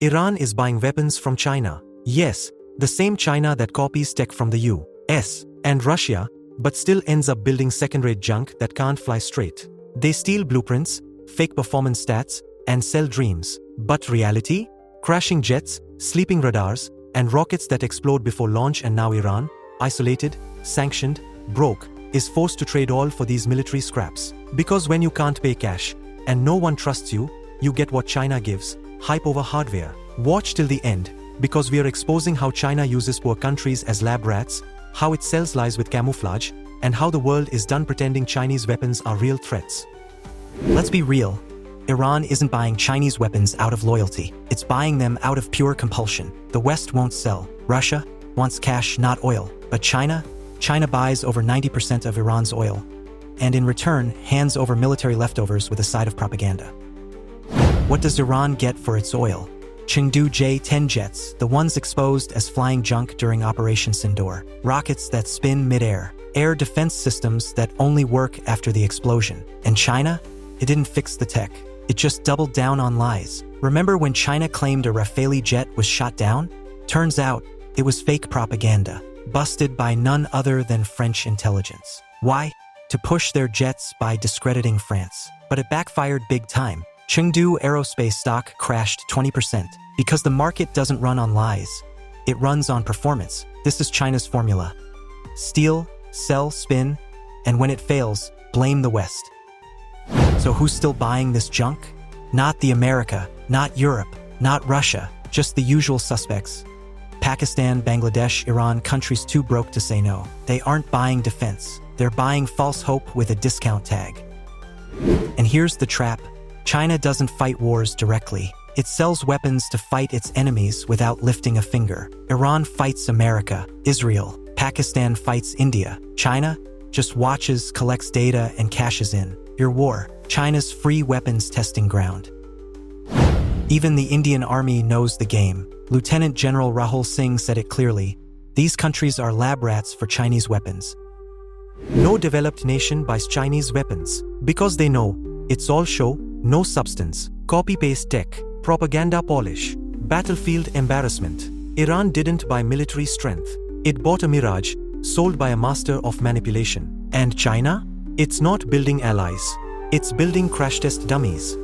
Iran is buying weapons from China. Yes, the same China that copies tech from the US and Russia, but still ends up building second-rate junk that can't fly straight. They steal blueprints, fake performance stats, and sell dreams. But reality? Crashing jets, sleeping radars, and rockets that explode before launch. And now Iran, isolated, sanctioned, broke, is forced to trade all for these military scraps. Because when you can't pay cash, and no one trusts you, you get what China gives, hype over hardware. Watch till the end, because we are exposing how China uses poor countries as lab rats, how it sells lies with camouflage, and how the world is done pretending Chinese weapons are real threats. Let's be real. Iran isn't buying Chinese weapons out of loyalty. It's buying them out of pure compulsion. The West won't sell. Russia wants cash, not oil. But China buys over 90% of Iran's oil, and in return hands over military leftovers with a side of propaganda. What does Iran get for its oil? Chengdu J-10 jets, the ones exposed as flying junk during Operation Sindoor. Rockets that spin mid-air. Air defense systems that only work after the explosion. And China? It didn't fix the tech. It just doubled down on lies. Remember when China claimed a Rafale jet was shot down? Turns out, it was fake propaganda, busted by none other than French intelligence. Why? To push their jets by discrediting France. But it backfired big time. Chengdu aerospace stock crashed 20% because the market doesn't run on lies. It runs on performance. This is China's formula. Steal, sell, spin, and when it fails, blame the West. So who's still buying this junk? Not the America, not Europe, not Russia, just the usual suspects. Pakistan, Bangladesh, Iran, countries too broke to say no. They aren't buying defense. They're buying false hope with a discount tag. And here's the trap. China doesn't fight wars directly. It sells weapons to fight its enemies without lifting a finger. Iran fights America, Israel. Pakistan fights India. China just watches, collects data, and cashes in. Your war, China's free weapons testing ground. Even the Indian army knows the game. Lieutenant General Rahul Singh said it clearly. These countries are lab rats for Chinese weapons. No developed nation buys Chinese weapons because they know it's all show, no substance, copy-paste tech, propaganda polish, battlefield embarrassment. Iran didn't buy military strength. It bought a mirage, sold by a master of manipulation. And China? It's not building allies. It's building crash test dummies.